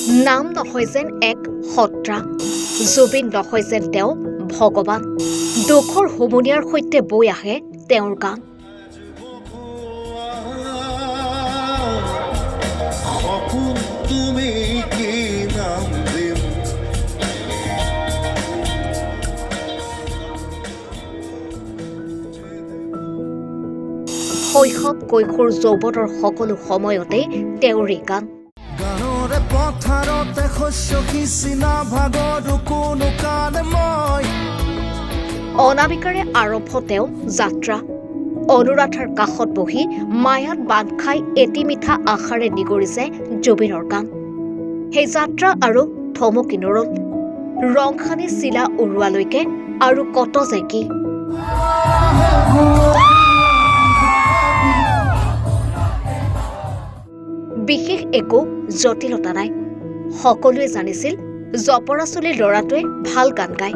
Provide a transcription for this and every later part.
নাম নহয় যেন এক সত্ৰা, জুবিন নহয় যেন তেওঁ ভগৱান। দুখৰ হুমুনিয়াৰ সৈতে বৈ আহে তেওঁৰ গান। শৈশৱ কৈশোৰ যৌৱনৰ সকলো সময়তে তেওঁৰে গান। অনামিকাৰে আৰম্ভ তেওঁ যাত্ৰা। অনুৰাধাৰ কাষত বহি মায়াত বান্ধ খাই এটি মিঠা আশাৰে নিগৰিছে জুবিনৰ গান। সেই যাত্ৰা আৰু থমকি নৰল। ৰং সানি চিলা উৰুৱালৈকে আৰু কত যে কি। বিশেষ একো জটিলতা নাই। সকলোৱে জানিছিল জপৰা চুলিৰ ল'ৰাটোৱে ভাল গান গায়।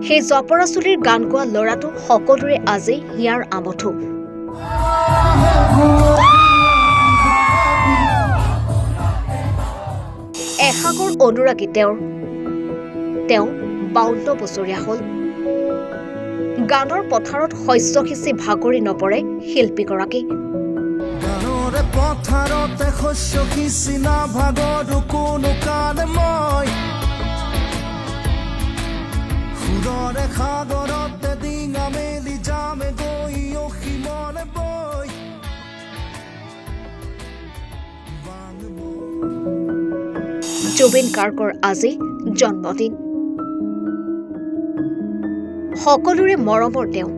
সেই জপৰা চুলিৰ গান গোৱা ল'ৰাটো সকলোৰে আজি হিয়াৰ আমঠু। এসাগৰ অনুৰাগী তেওঁ 52 বছৰীয়া হ'ল। গানৰ পথাৰত শস্য সিঁচি ভাগৰি নপৰে শিল্পীগৰাকী। জুবিন গাৰ্গৰ আজি জন্মদিন। সকলোৰে মৰমৰ তেওঁ,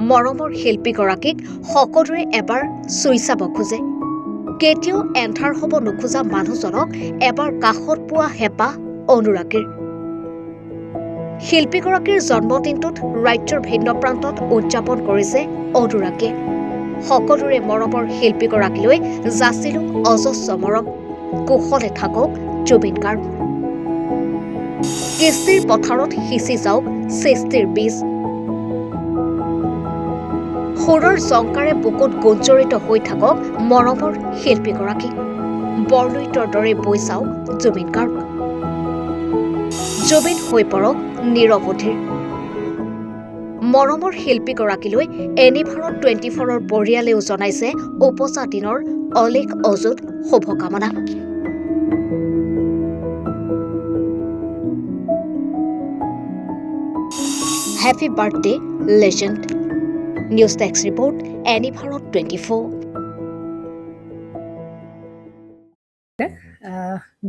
মৰমৰ শিল্পীগৰাকীক সকলোৰে এবাৰ চুই চাব খোজে। কেতিয়াও এন্ধাৰ হ'ব নোখোজা মানুহজনক এবাৰ কাষত পোৱা হেঁপাহ অনুৰাগীৰ। শিল্পীগৰাকীৰ জন্মদিনটোত ৰাজ্যৰ ভিন্ন প্ৰান্তত উদযাপন কৰিছে অনুৰাগীয়ে। সকলোৰে মৰমৰ শিল্পীগৰাকীলৈ যাচিলো অজস্ৰ মৰম। কুশলে থাকক জুবিন গাৰ্গ। কৃষ্টিৰ পথাৰত সিঁচি যাওক সৃষ্টিৰ বীজ। সুৰৰ জংকাৰে বুকুত গুঞ্জৰিত হৈ থাকক মৰমৰ শিল্পীগৰাকী। বৰলুইতৰ দৰে বৈ চাওক জুবিন গাৰ্গ। জুবিন হৈ পৰক নিৰৱধিৰ। মৰমৰ শিল্পীগৰাকীলৈ এনিভাৰত 24ৰ পৰিয়ালেও জনাইছে উপচা দিনৰ অলেখ অযুত শুভকামনা। Happy birthday legend. News desk report এনিভাৰত 24।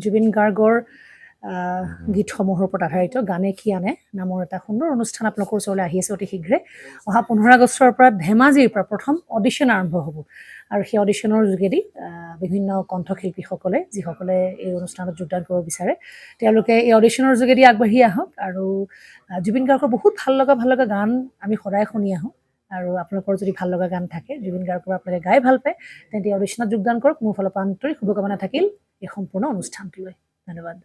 জুবিন গাৰ্গৰ গীতসমূহৰ ওপৰত আধাৰিত গানে কি আনে নামৰ এটা সুন্দৰ অনুষ্ঠান আপোনালোকৰ ওচৰলৈ আহি আছে অতি শীঘ্ৰে। অহা 15 আগষ্টৰ পৰা ধেমাজিৰ পৰা প্ৰথম অডিশ্যন আৰম্ভ হ'ব আৰু সেই অডিশ্যনৰ যোগেদি বিভিন্ন কণ্ঠশিল্পীসকলে যিসকলে এই অনুষ্ঠানত যোগদান কৰিব বিচাৰে তেওঁলোকে এই অডিশ্যনৰ যোগেদি আগবাঢ়ি আহক আৰু জুবিন গাৰ্গৰ বহুত ভাল লগা গান আমি সদায় শুনি আহোঁ। আৰু আপোনালোকৰ যদি ভাল লগা গান থাকে জুবিন গাৰ্গৰ আপোনালোকে গাই ভাল পায় তেন্তে অডিশ্যনত যোগদান কৰক। মোৰ ফালৰ পৰা আন্তৰিক শুভকামনা থাকিল এই সম্পূৰ্ণ অনুষ্ঠানটোলৈ। ধন্যবাদ।